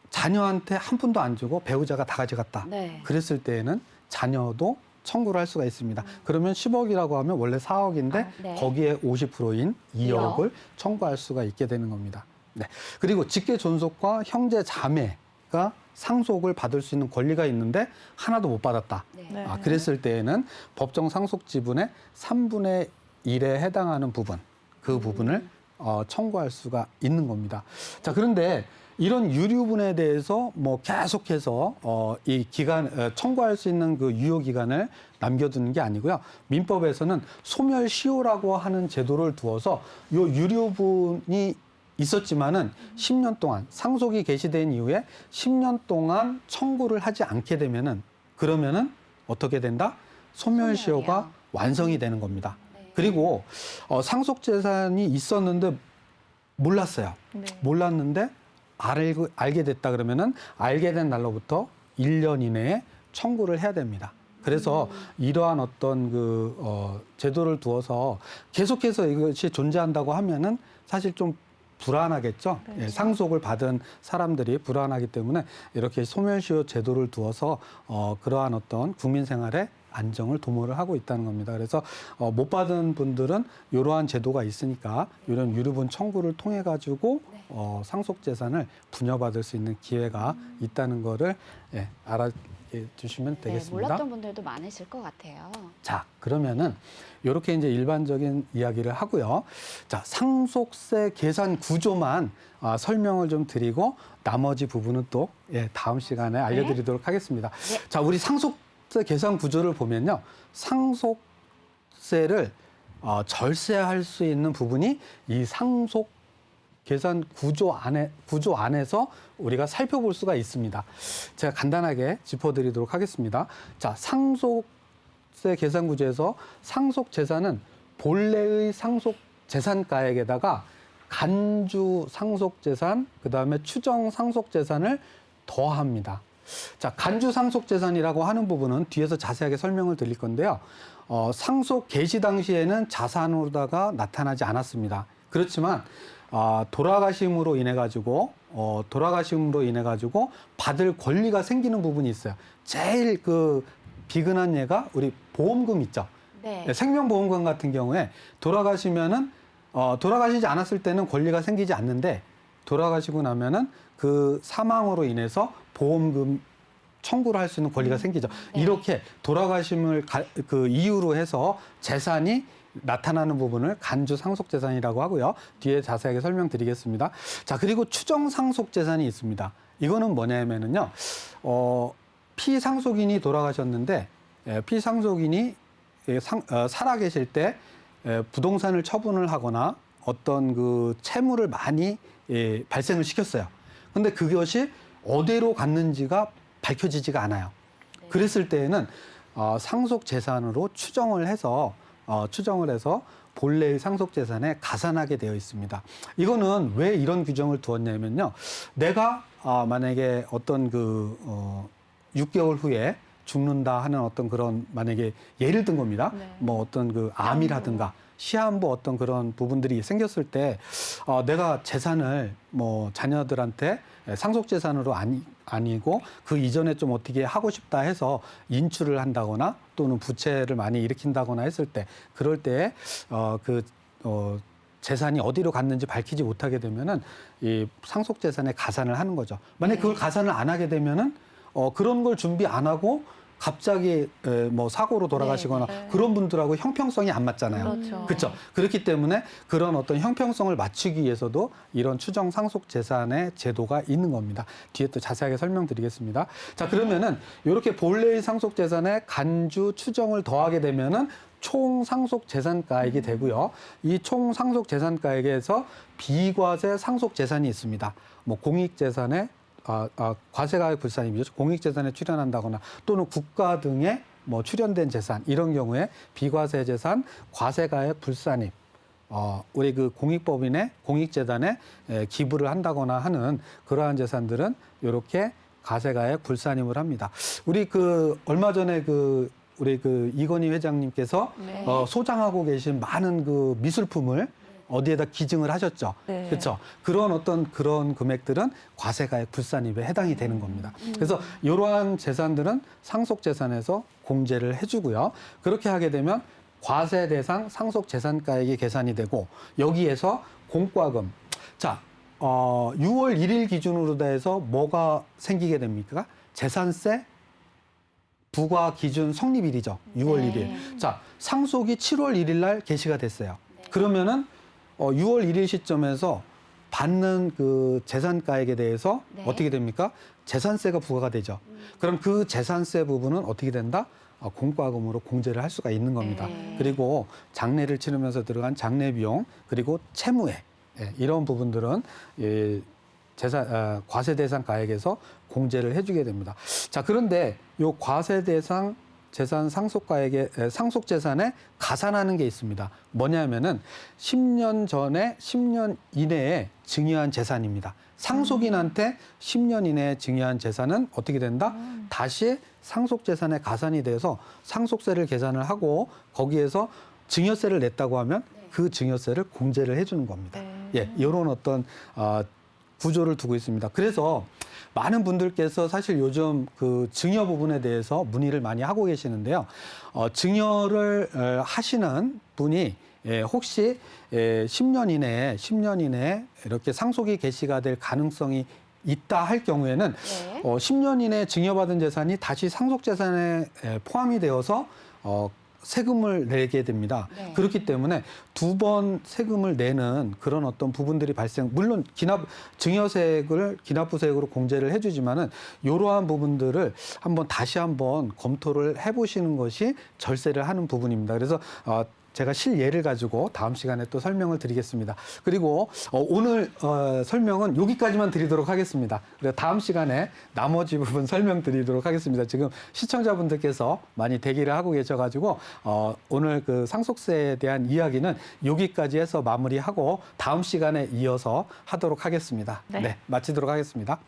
자녀한테 한 푼도 안 주고 배우자가 다 가져갔다. 네. 그랬을 때에는 자녀도 청구를 할 수가 있습니다. 그러면 10억이라고 하면 원래 4억인데 네. 거기에 50%인 2억을 청구할 수가 있게 되는 겁니다. 네. 그리고 직계 존속과 형제 자매가 상속을 받을 수 있는 권리가 있는데 하나도 못 받았다. 네. 그랬을 때에는 법정 상속 지분의 3분의 1에 해당하는 부분, 그 부분을 청구할 수가 있는 겁니다. 자, 그런데 이런 유류분에 대해서 뭐 계속해서 이 기간 청구할 수 있는 그 유효 기간을 남겨두는 게 아니고요. 민법에서는 소멸시효라고 하는 제도를 두어서 요 유류분이 있었지만은 10년 동안 상속이 개시된 이후에 10년 동안 청구를 하지 않게 되면은 그러면은 어떻게 된다? 소멸시효가 소멸이요. 완성이 되는 겁니다. 네. 그리고 상속 재산이 있었는데 몰랐어요. 네. 몰랐는데 알게 됐다 그러면은 알게 된 날로부터 1년 이내에 청구를 해야 됩니다. 그래서 이러한 어떤 제도를 두어서 계속해서 이것이 존재한다고 하면은 사실 좀 불안하겠죠. 그렇죠. 예, 상속을 받은 사람들이 불안하기 때문에 이렇게 소멸시효 제도를 두어서 그러한 어떤 국민 생활에 안정을 도모를 하고 있다는 겁니다. 그래서 못 받은 분들은 이러한 제도가 있으니까 이런 유류분 청구를 통해 가지고 상속 재산을 분여받을 수 있는 기회가 있다는 거를 알아주시면 네, 되겠습니다. 몰랐던 분들도 많으실 것 같아요. 자, 그러면은 이렇게 이제 일반적인 이야기를 하고요. 자, 상속세 계산 구조만 설명을 좀 드리고 나머지 부분은 또 다음 시간에 알려드리도록 하겠습니다. 네. 자, 우리 상속세 계산 구조를 보면요, 상속세를 절세할 수 있는 부분이 이 상속 계산 구조 안에서 우리가 살펴볼 수가 있습니다. 제가 간단하게 짚어드리도록 하겠습니다. 자, 상속세 계산 구조에서 상속 재산은 본래의 상속 재산가액에다가 간주 상속 재산, 그다음에 추정 상속 재산을 더합니다. 자, 간주 상속 재산이라고 하는 부분은 뒤에서 자세하게 설명을 드릴 건데요. 상속 개시 당시에는 자산으로다가 나타나지 않았습니다. 그렇지만 돌아가심으로 인해 가지고 받을 권리가 생기는 부분이 있어요. 제일 비근한 예가 우리 보험금 있죠. 네. 생명보험금 같은 경우에 돌아가시면은 돌아가시지 않았을 때는 권리가 생기지 않는데 돌아가시고 나면은 그 사망으로 인해서 보험금 청구를 할 수 있는 권리가 생기죠. 네. 이렇게 돌아가심을 이유로 해서 재산이 나타나는 부분을 간주 상속 재산이라고 하고요. 뒤에 자세하게 설명드리겠습니다. 자, 그리고 추정 상속 재산이 있습니다. 이거는 뭐냐면은요, 피상속인이 돌아가셨는데 피상속인이 살아 계실 때 부동산을 처분을 하거나 어떤 채무를 많이 발생을 시켰어요. 근데 그것이 어디로 갔는지가 밝혀지지가 않아요. 네. 그랬을 때에는 상속 재산으로 추정을 해서 본래의 상속 재산에 가산하게 되어 있습니다. 이거는 왜 이런 규정을 두었냐면요. 내가 만약에 어떤 6개월 후에 죽는다 하는 어떤 그런 만약에 예를 든 겁니다. 네. 뭐 어떤 암이라든가 시한부 어떤 그런 부분들이 생겼을 때 내가 재산을 뭐 자녀들한테 상속재산으로 아니고 그 이전에 좀 어떻게 하고 싶다 해서 인출을 한다거나 또는 부채를 많이 일으킨다거나 했을 때 그럴 때 재산이 어디로 갔는지 밝히지 못하게 되면은 이 상속재산에 가산을 하는 거죠. 만약에 그걸 가산을 안 하게 되면은 그런 걸 준비 안 하고 갑자기 뭐 사고로 돌아가시거나 그런 분들하고 형평성이 안 맞잖아요. 그렇죠. 그렇죠. 그렇기 때문에 그런 어떤 형평성을 맞추기 위해서도 이런 추정 상속 재산의 제도가 있는 겁니다. 뒤에 또 자세하게 설명드리겠습니다. 자, 그러면은 이렇게 본래의 상속 재산에 간주 추정을 더하게 되면은 총 상속 재산가액이 되고요. 이 총 상속 재산가액에서 비과세 상속 재산이 있습니다. 뭐 공익 재산에 과세가액 불산입이죠. 공익재산에 출연한다거나 또는 국가 등에 뭐 출연된 재산 이런 경우에 비과세 재산, 과세가액 불산입, 우리 그 공익법인의 공익재단에 기부를 한다거나 하는 그러한 재산들은 이렇게 과세가액 불산입을 합니다. 우리 그 얼마 전에 우리 그 이건희 회장님께서 네. 소장하고 계신 많은 그 미술품을 어디에다 기증을 하셨죠. 네. 그렇죠. 그런 금액들은 과세가액 불산입에 해당이 되는 겁니다. 그래서 이러한 재산들은 상속재산에서 공제를 해주고요. 그렇게 하게 되면 과세 대상 상속재산가액이 계산이 되고 여기에서 공과금. 자, 6월 1일 기준으로 해서 뭐가 생기게 됩니까? 재산세 부과 기준 성립일이죠. 6월 1일. 자, 상속이 7월 1일 날 개시가 됐어요. 그러면은 6월 1일 시점에서 받는 그 재산가액에 대해서 어떻게 됩니까? 재산세가 부과가 되죠. 그럼 그 재산세 부분은 어떻게 된다? 공과금으로 공제를 할 수가 있는 겁니다. 그리고 장례를 치르면서 들어간 장례 비용 그리고 채무액 이런 부분들은 과세 대상 가액에서 공제를 해주게 됩니다. 자, 그런데 요 과세 대상 재산 상속가액에 상속재산에 가산하는 게 있습니다. 뭐냐면은 10년 전에 10년 이내에 증여한 재산입니다. 상속인한테 10년 이내에 증여한 재산은 어떻게 된다? 다시 상속재산에 가산이 돼서 상속세를 계산을 하고 거기에서 증여세를 냈다고 하면 그 증여세를 공제를 해주는 겁니다. 예, 이런 어떤 구조를 두고 있습니다. 그래서 많은 분들께서 사실 요즘 그 증여 부분에 대해서 문의를 많이 하고 계시는데요. 증여를 하시는 분이 혹시 10년 이내에 이렇게 상속이 개시가 될 가능성이 있다 할 경우에는 10년 이내에 증여받은 재산이 다시 상속재산에 포함이 되어서 세금을 내게 됩니다. 그렇기 때문에 두 번 세금을 내는 그런 어떤 부분들이 물론 증여세액을 기납부세액으로 공제를 해주지만은 이러한 부분들을 다시 한번 검토를 해보시는 것이 절세를 하는 부분입니다. 그래서 제가 실예를 가지고 다음 시간에 또 설명을 드리겠습니다. 그리고 오늘 설명은 여기까지만 드리도록 하겠습니다. 그래서 다음 시간에 나머지 부분 설명드리도록 하겠습니다. 지금 시청자분들께서 많이 대기를 하고 계셔가지고 오늘 그 상속세에 대한 이야기는 여기까지 해서 마무리하고 다음 시간에 이어서 하도록 하겠습니다. 네, 마치도록 하겠습니다.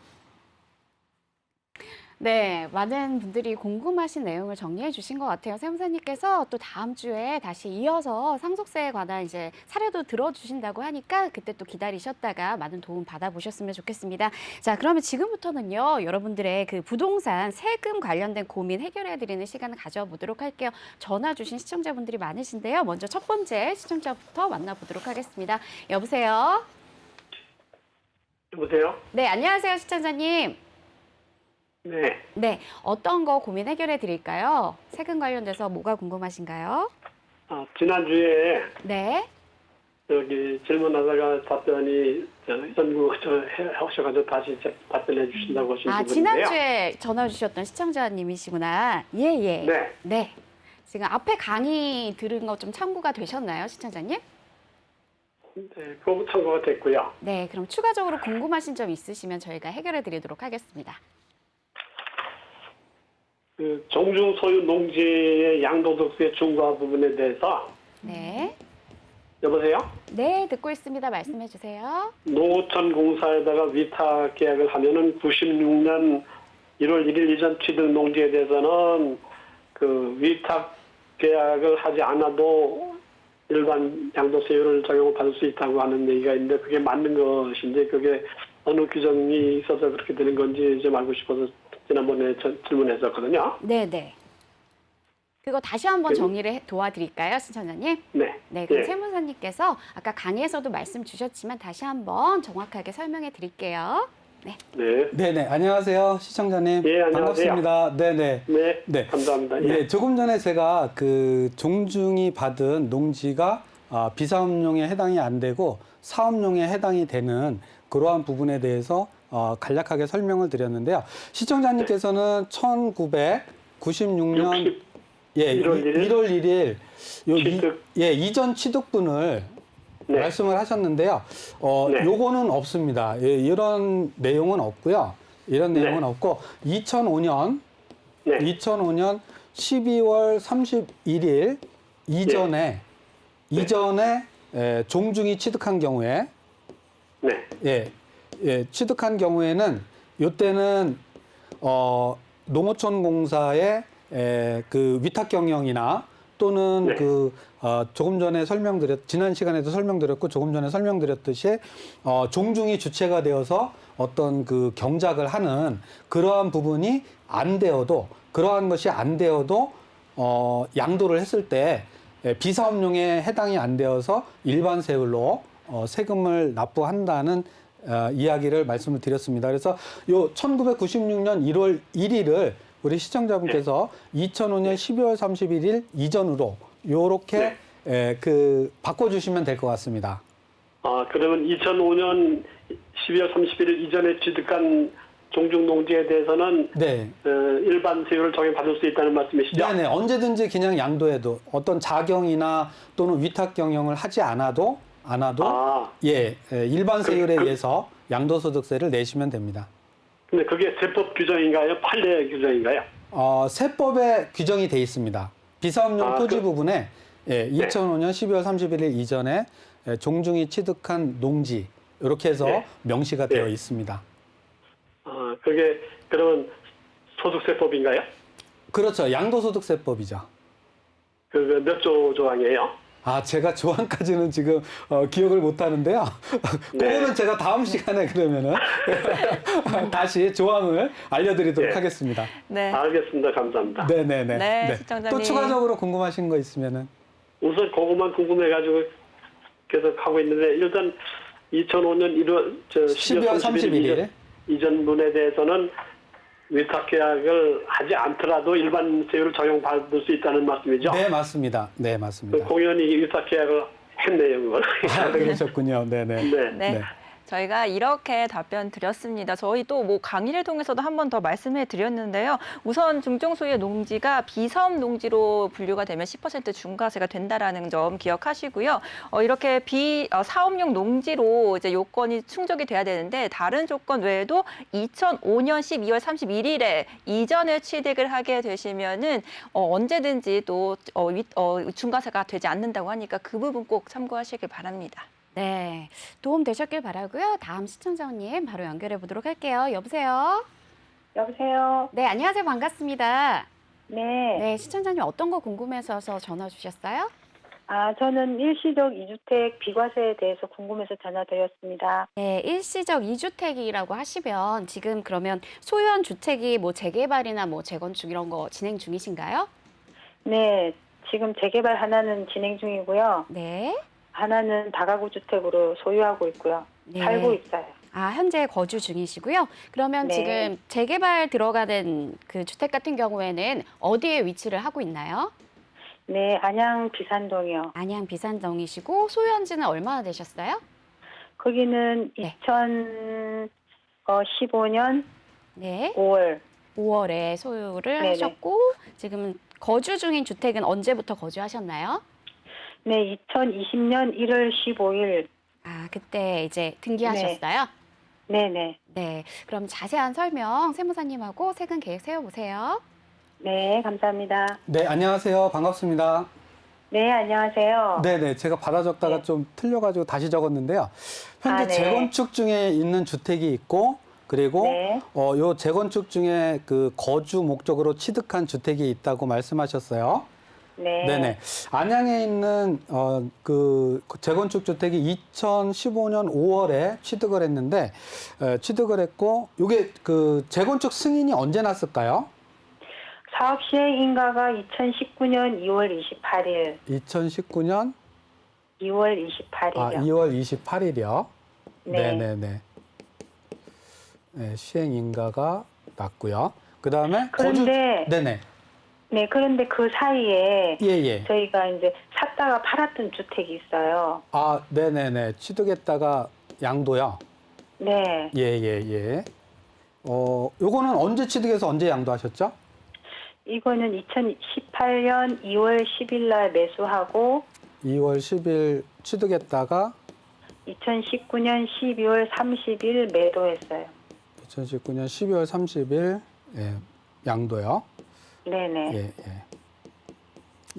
네, 많은 분들이 궁금하신 내용을 정리해 주신 것 같아요. 세무사님께서 또 다음 주에 다시 이어서 상속세에 관한 이제 사례도 들어주신다고 하니까 그때 또 기다리셨다가 많은 도움 받아보셨으면 좋겠습니다. 자, 그러면 지금부터는요, 여러분들의 그 부동산 세금 관련된 고민 해결해 드리는 시간을 가져보도록 할게요. 전화 주신 시청자분들이 많으신데요. 먼저 첫 번째 시청자부터 만나보도록 하겠습니다. 여보세요? 여보세요? 네, 안녕하세요, 시청자님. 네. 네, 어떤 거 고민 해결해 드릴까요? 세금 관련돼서 뭐가 궁금하신가요? 지난주에 네. 여기 질문하다가 답변이 연구 하셔가지고 다시 답변해 주신다고 하신 분인데요. 지난주에 전화 주셨던 시청자님이시구나. 예. 네. 지금 앞에 강의 들은 거 좀 참고가 되셨나요, 시청자님? 네, 그거 참고가 됐고요. 네, 그럼 추가적으로 궁금하신 점 있으시면 저희가 해결해 드리도록 하겠습니다. 그 정중 소유 농지의 양도소득세 중과 부분에 대해서 네. 여보세요? 네, 듣고 있습니다. 말씀해 주세요. 농어촌 공사에다가 위탁 계약을 하면은 96년 1월 1일 이전 취득 농지에 대해서는 그 위탁 계약을 하지 않아도 일반 양도세율을 적용을 받을 수 있다고 하는 얘기가 있는데 그게 맞는 것인지 그게 어느 규정이 있어서 그렇게 되는 건지 좀 알고 싶어서 지난번에 질문했었거든요. 네네. 그거 다시 한번 정리를 도와드릴까요, 신청자님? 네. 네, 그럼 예. 세무사님께서 아까 강의에서도 말씀 주셨지만 다시 한번 정확하게 설명해 드릴게요. 네. 네. 네네. 안녕하세요. 시청자님. 예, 안녕하세요. 반갑습니다. 네네. 네. 네. 감사합니다. 예. 예, 조금 전에 제가 그 종중이 받은 농지가 비사업용에 해당이 안 되고 사업용에 해당이 되는 그러한 부분에 대해서 간략하게 설명을 드렸는데요. 시청자님께서는 1996년 60 예, 1월 1일? 1월 1일 취득. 이전 취득분을 네. 말씀을 하셨는데요. 네. 요거는 없습니다. 예, 이런 내용은 없고요. 이런 네. 내용은 없고 2005년 네. 2005년 12월 31일 이전에 종중이 취득한 경우에 네. 취득한 경우에는 요때는 농어촌공사의 그 위탁 경영이나 또는 네. 조금 전에 지난 시간에도 설명드렸고 조금 전에 설명드렸듯이 종중이 주체가 되어서 어떤 그 경작을 하는 그러한 부분이 그러한 것이 안 되어도 양도를 했을 때 비사업용에 해당이 안 되어서 일반 세율로 세금을 납부한다는 이야기를 말씀을 드렸습니다. 그래서 요 1996년 1월 1일을 우리 시청자분께서 2005년 12월 31일 이전으로 요렇게 바꿔주시면 될 것 같습니다. 그러면 2005년 12월 31일 이전에 취득한 종중농지에 대해서는 네. 일반 세율을 적용받을 수 있다는 말씀이시죠? 네네. 언제든지 그냥 양도해도 어떤 자경이나 또는 위탁 경영을 하지 않아도 일반 세율에 의해서 양도소득세를 내시면 됩니다. 근데 그게 세법 규정인가요? 판례 규정인가요? 세법에 규정이 돼 있습니다. 비사업용 토지 부분에 2005년 12월 31일 이전에 종중이 취득한 농지 이렇게 해서 네. 명시가 네. 되어 있습니다. 그게 그러면 소득세법인가요? 그렇죠. 양도소득세법이죠. 그 몇 조 조항이에요? 제가 조항까지는 지금 기억을 못 하는데요. 네. 그거는 제가 다음 시간에 그러면은 다시 조항을 알려드리도록 네. 하겠습니다. 네. 알겠습니다. 감사합니다. 네네네. 네, 시청자님. 또 추가적으로 궁금하신 거 있으면은. 우선 그것만 궁금해가지고 계속 하고 있는데 일단 2005년 12월 31일. 이전 분에 대해서는 위탁 계약을 하지 않더라도 일반 세율을 적용받을 수 있다는 말씀이죠? 네, 맞습니다. 네, 맞습니다. 공연히 위탁 계약을 했네요, 그걸. 그러셨군요. 네네. 네. 네. 저희가 이렇게 답변 드렸습니다. 저희 또 뭐 강의를 통해서도 한 번 더 말씀해 드렸는데요. 우선 중종소유의 농지가 비사업 농지로 분류가 되면 10% 중과세가 된다라는 점 기억하시고요. 이렇게 사업용 농지로 이제 요건이 충족이 돼야 되는데 다른 조건 외에도 2005년 12월 31일에 이전에 취득을 하게 되시면은 언제든지 또 중과세가 되지 않는다고 하니까 그 부분 꼭 참고하시길 바랍니다. 네, 도움 되셨길 바라고요. 다음 시청자님 바로 연결해 보도록 할게요. 여보세요? 여보세요? 네, 안녕하세요. 반갑습니다. 네. 네, 시청자님 어떤 거 궁금해서 전화 주셨어요? 저는 일시적 2주택 비과세에 대해서 궁금해서 전화드렸습니다. 네, 일시적 2주택이라고 하시면 지금 그러면 소유한 주택이 뭐 재개발이나 뭐 재건축 이런 거 진행 중이신가요? 네. 지금 재개발 하나는 진행 중이고요. 네. 하나는 다가구 주택으로 소유하고 있고요. 네. 살고 있어요. 현재 거주 중이시고요. 그러면 네. 지금 재개발 들어가는 그 주택 같은 경우에는 어디에 위치를 하고 있나요? 네. 안양 비산동이요. 안양 비산동이시고 소유한 지는 얼마나 되셨어요? 거기는 네. 2015년 네. 5월. 5월에 소유를 네네. 하셨고 지금 거주 중인 주택은 언제부터 거주하셨나요? 네. 2020년 1월 15일. 그때 이제 등기하셨어요? 네네. 네. 그럼 자세한 설명 세무사님하고 세금 계획 세워보세요. 네. 감사합니다. 네, 안녕하세요. 반갑습니다. 네. 안녕하세요. 네네. 제가 받아 적다가 네. 좀 틀려가지고 다시 적었는데요. 현재 네. 재건축 중에 있는 주택이 있고, 그리고 네. 요 재건축 중에 그 거주 목적으로 취득한 주택이 있다고 말씀하셨어요. 네. 네네. 안양에 있는 그 재건축 주택이 2015년 5월에 취득을 했는데 취득을 했고 이게 그 재건축 승인이 언제 났을까요? 사업 시행 인가가 2019년 2월 28일. 2019년 2월 28일이요. 2월 28일이요. 네. 네네네. 네, 시행 인가가 났고요. 그 다음에 그런데 네네. 네, 그런데 그 사이에 예예. 저희가 이제 샀다가 팔았던 주택이 있어요. 아 네네네. 취득했다가 양도요. 네. 예예예. 요거는 언제 취득해서 언제 양도하셨죠? 이거는 2018년 2월 10일 날 매수하고 2월 10일 취득했다가 2019년 12월 30일 매도했어요. 2019년 12월 30일 예, 양도요. 네네. 예, 예.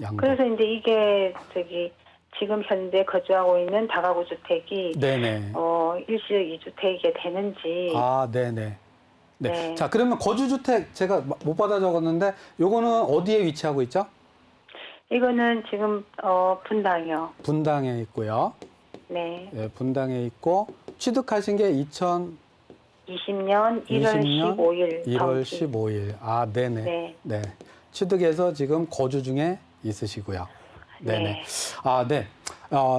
양도. 그래서 이제 이게 지금 현재 거주하고 있는 다가구 주택이 네네. 일시적 2주택이 되는지. 아, 네네. 네. 네. 자, 그러면 거주주택 제가 못 받아 적었는데 요거는 어디에 위치하고 있죠? 이거는 지금 분당이요. 분당에 있고요. 네. 예, 분당에 있고 취득하신 게 20년 1월 15일 1월 정기. 15일. 아, 네네. 네. 네. 취득해서 지금 거주 중에 있으시고요. 네네. 네. 아, 네.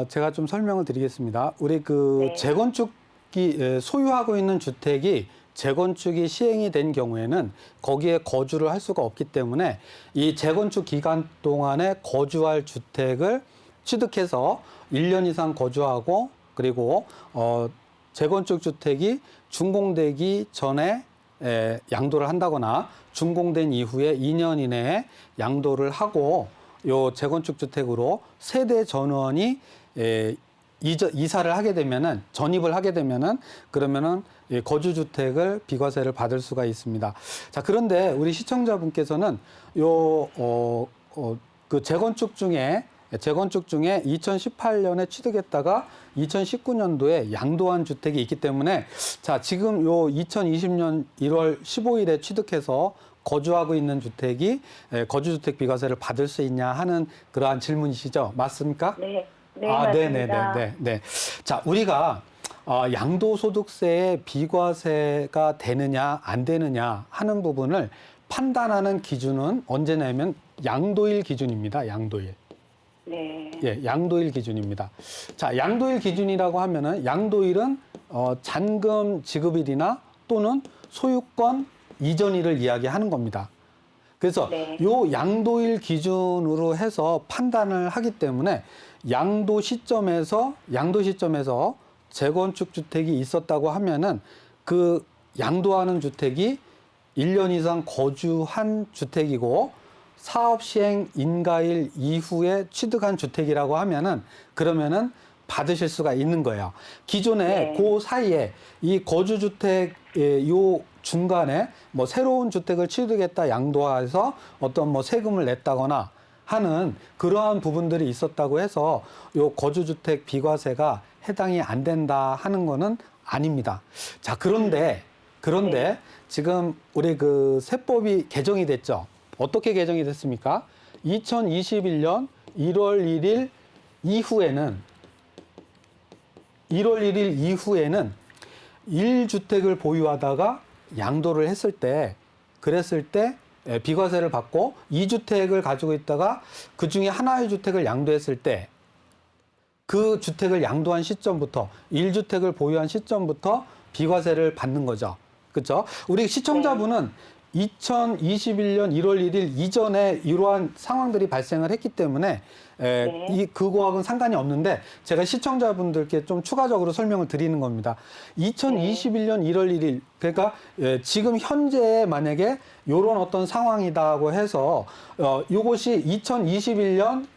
제가 좀 설명을 드리겠습니다. 우리 그 네. 재건축이 소유하고 있는 주택이 재건축이 시행이 된 경우에는 거기에 거주를 할 수가 없기 때문에 이 재건축 기간 동안에 거주할 주택을 취득해서 1년 이상 거주하고 그리고 재건축 주택이 준공되기 전에 양도를 한다거나 준공된 이후에 2년 이내에 양도를 하고 요 재건축 주택으로 세대 전원이 이사를 하게 되면은 전입을 하게 되면은 그러면은 거주 주택을 비과세를 받을 수가 있습니다. 자, 그런데 우리 시청자분께서는 그 재건축 중에 2018년에 취득했다가 2019년도에 양도한 주택이 있기 때문에 자, 지금 요 2020년 1월 15일에 취득해서 거주하고 있는 주택이 거주주택 비과세를 받을 수 있냐 하는 그러한 질문이시죠? 맞습니까? 네. 네, 아, 맞습니다. 네네네. 자, 우리가 양도소득세의 비과세가 되느냐 안 되느냐 하는 부분을 판단하는 기준은 언제냐면 양도일 기준입니다. 양도일. 네. 예, 양도일 기준입니다. 자, 양도일 기준이라고 하면은 양도일은 잔금 지급일이나 또는 소유권 이전일을 이야기하는 겁니다. 그래서 네. 요 양도일 기준으로 해서 판단을 하기 때문에 양도 시점에서 재건축 주택이 있었다고 하면은 그 양도하는 주택이 1년 이상 거주한 주택이고 사업 시행 인가일 이후에 취득한 주택이라고 하면은 그러면은 받으실 수가 있는 거예요. 기존에 네. 그 사이에 이 거주주택의 요 중간에 뭐 새로운 주택을 취득했다 양도해서 어떤 뭐 세금을 냈다거나 하는 그러한 부분들이 있었다고 해서 요 거주주택 비과세가 해당이 안 된다 하는 거는 아닙니다. 자, 그런데 네. 지금 우리 그 세법이 개정이 됐죠. 어떻게 개정이 됐습니까? 2021년 1월 1일 이후에는 1주택을 보유하다가 양도를 했을 때 그랬을 때 비과세를 받고 2주택을 가지고 있다가 그 중에 하나의 주택을 양도했을 때 그 주택을 양도한 시점부터 1주택을 보유한 시점부터 비과세를 받는 거죠. 그렇죠? 우리 시청자분은 2021년 1월 1일 이전에 이러한 상황들이 발생을 했기 때문에 네. 그거하고는 상관이 없는데 제가 시청자분들께 좀 추가적으로 설명을 드리는 겁니다. 2021년 1월 1일 그러니까 지금 현재 만약에 이런 어떤 상황이다고 해서 이것이 2021년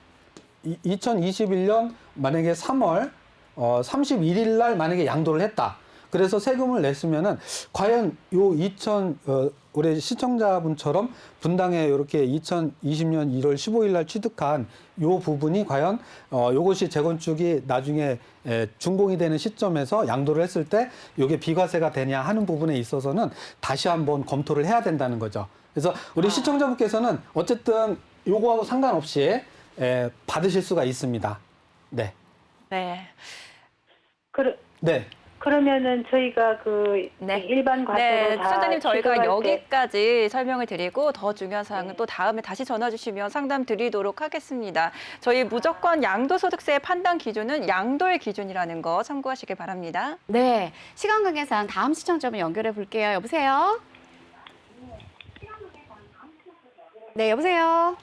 만약에 3월 31일 날 만약에 양도를 했다. 그래서 세금을 냈으면은 과연 올해 시청자분처럼 분당에 이렇게 2020년 1월 15일 날 취득한 요 부분이 과연 요것이 재건축이 나중에 준공이 되는 시점에서 양도를 했을 때 요게 비과세가 되냐 하는 부분에 있어서는 다시 한번 검토를 해야 된다는 거죠. 그래서 우리 시청자분께서는 어쨌든 요거하고 상관없이 받으실 수가 있습니다. 네. 네. 네. 그러면은 저희가 그 네. 일반 과세로 네, 다 수장님 저희가 취급할 때 여기까지 설명을 드리고 더 중요한 사항은 네. 또 다음에 다시 전화 주시면 상담 드리도록 하겠습니다. 저희 무조건 양도소득세 판단 기준은 양도의 기준이라는 거 참고하시길 바랍니다. 네, 시간 관계상 다음 시청자분 연결해 볼게요. 여보세요? 네, 여보세요?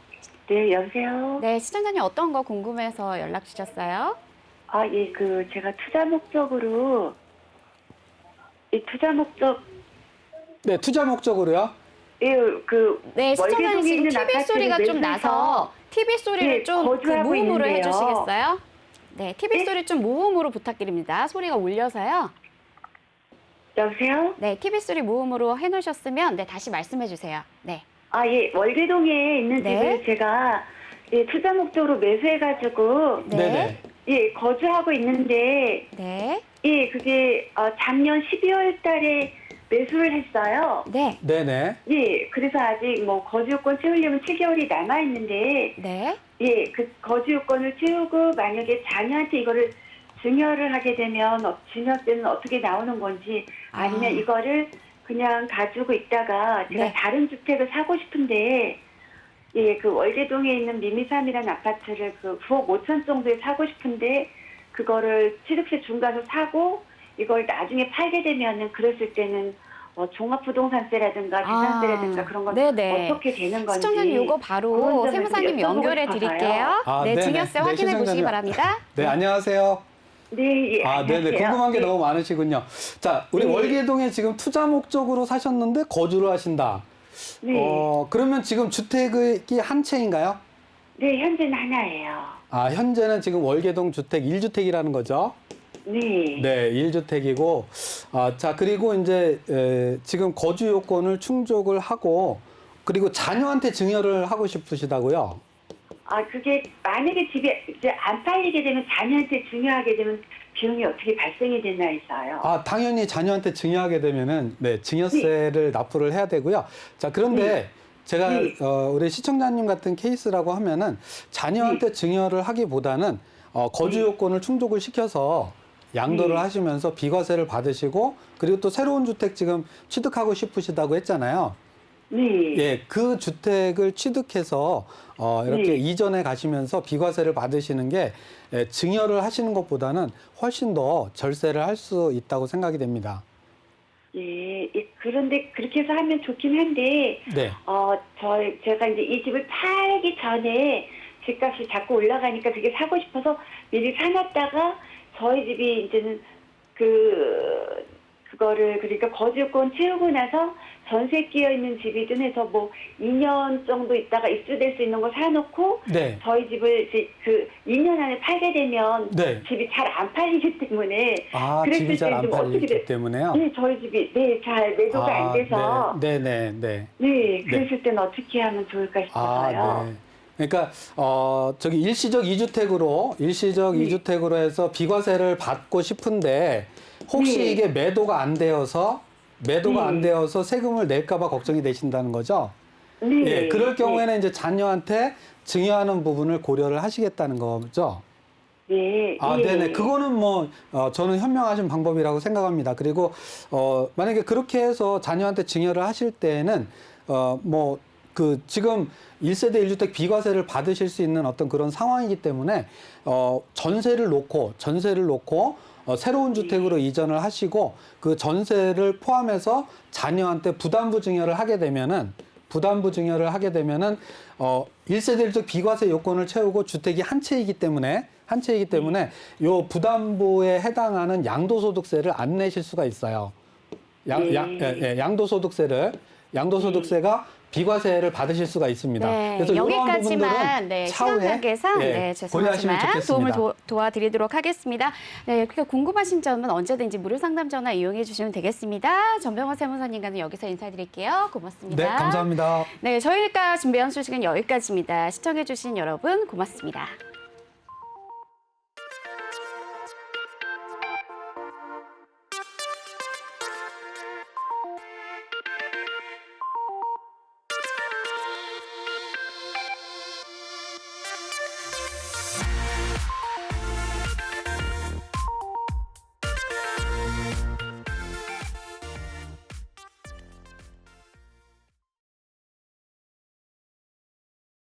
네, 여보세요? 네, 시청자님 어떤 거 궁금해서 연락 주셨어요? 아, 예, 제가 투자 목적으로, 네, 투자 목적으로요. 예, 네, 시청자님 월계동에 지금 있는 TV 아파트를 소리가 좀 매수해서 나서 TV 소리를 네, 좀 거주하고 무음으로 있는데요. 해주시겠어요? 네, TV 네? 소리 좀 무음으로 부탁드립니다. 소리가 울려서요. 여보세요? 네, TV 소리 무음으로 해놓으셨으면 네, 다시 말씀해 주세요. 네. 아, 예, 월계동에 있는 네. 집을 제가 예, 투자 목적으로 매수해가지고 네. 네네. 예, 거주하고 있는데 네. 예, 그게 작년 12월 달에 매수를 했어요. 네. 네네. 예, 그래서 아직 뭐 거주 요건 채우려면 7개월이 남아 있는데 네. 예, 그 거주 요건을 채우고 만약에 자녀한테 이거를 증여를 하게 되면 증여 때는 어떻게 나오는 건지 아니면 아. 이거를 그냥 가지고 있다가 제가 네. 다른 주택을 사고 싶은데 예, 그 월계동에 있는 미미삼이라는 아파트를 그 9억 5천 정도에 사고 싶은데 그거를 취득세 중과서 사고 이걸 나중에 팔게 되면은 그랬을 때는 종합부동산세라든가 비산세라든가 그런 건 네네. 어떻게 되는 건지 시청자님 이거 그런 바로 점을 세무사님 좀 여쭤보고 연결해 싶어서요. 드릴게요. 아, 네, 네네. 증여세 네, 확인해 보시기 시청자님. 바랍니다. 네, 안녕하세요. 네, 예, 아, 네네. 안녕하세요. 궁금한 게 네. 너무 많으시군요. 자, 우리 네. 월계동에 지금 투자 목적으로 사셨는데 거주를 하신다. 네. 그러면 지금 주택이 한 채인가요? 네, 현재는 하나예요. 아, 현재는 지금 월계동 주택 1주택이라는 거죠? 네. 네, 1주택이고. 자, 그리고 이제 지금 거주 요건을 충족을 하고 그리고 자녀한테 증여를 하고 싶으시다고요? 아, 그게 만약에 집이 이제 안 팔리게 되면 자녀한테 증여하게 되면 비용이 어떻게 발생이 되나 해서요. 아, 당연히 자녀한테 증여하게 되면은 네, 증여세를 납부를 해야 되고요. 자, 그런데 제가 네. 우리 시청자님 같은 케이스라고 하면은 자녀한테 증여를 하기보다는 거주 요건을 충족을 시켜서 양도를 네. 하시면서 비과세를 받으시고 그리고 또 새로운 주택 지금 취득하고 싶으시다고 했잖아요. 네. 예, 그 주택을 취득해서 이렇게 네. 이전에 가시면서 비과세를 받으시는 게 증여를 하시는 것보다는 훨씬 더 절세를 할 수 있다고 생각이 됩니다. 예, 그런데 그렇게 해서 하면 좋긴 한데, 네. 제가 이제 이 집을 팔기 전에 집값이 자꾸 올라가니까 그게 사고 싶어서 미리 사놨다가 저희 집이 이제는 그거를 그러니까 거주권 채우고 나서 전세 끼어 있는 집이든 해서 뭐 2년 정도 있다가 입주될 수 있는 거 사놓고 네. 저희 집을 이제 그 2년 안에 팔게 되면 네. 집이 잘 안 팔리기 때문에 아, 그랬을 집이 잘 때 안 좀 어떻게 팔리기 돼? 때문에요? 네, 저희 집이 잘 매도가 안 돼서 네, 네, 네. 네, 그랬을 때는 어떻게 하면 좋을까 싶어서요. 아, 네. 그러니까 저기 일시적 네. 2주택으로 해서 비과세를 받고 싶은데 혹시 네. 이게 매도가 안 되어서 네. 세금을 낼까 봐 걱정이 되신다는 거죠? 네. 예, 그럴 경우에는 이제 자녀한테 증여하는 부분을 고려를 하시겠다는 거죠? 네. 아, 네. 네네. 그거는 뭐, 저는 현명하신 방법이라고 생각합니다. 그리고, 만약에 그렇게 해서 자녀한테 증여를 하실 때에는, 지금 1세대 1주택 비과세를 받으실 수 있는 어떤 그런 상황이기 때문에, 전세를 놓고, 새로운 주택으로 이전을 하시고, 그 전세를 포함해서 자녀한테 부담부 증여를 하게 되면은, 1세대 1주택 비과세 요건을 채우고 주택이 한 채이기 때문에 요 부담부에 해당하는 양도소득세를 안 내실 수가 있어요. 양도소득세가 비과세를 받으실 수가 있습니다. 네, 그래서 이런 여기까지만 부분들은 시간 차후에 관계상 고려하시면 죄송하지만 좋겠습니다. 도움을 도와드리도록 하겠습니다. 네, 그러니까 궁금하신 점은 언제든지 무료 상담 전화 이용해 주시면 되겠습니다. 전병헌 세무사님과는 여기서 인사드릴게요. 고맙습니다. 네, 감사합니다. 네, 저희가 준비한 소식은 여기까지입니다. 시청해 주신 여러분 고맙습니다.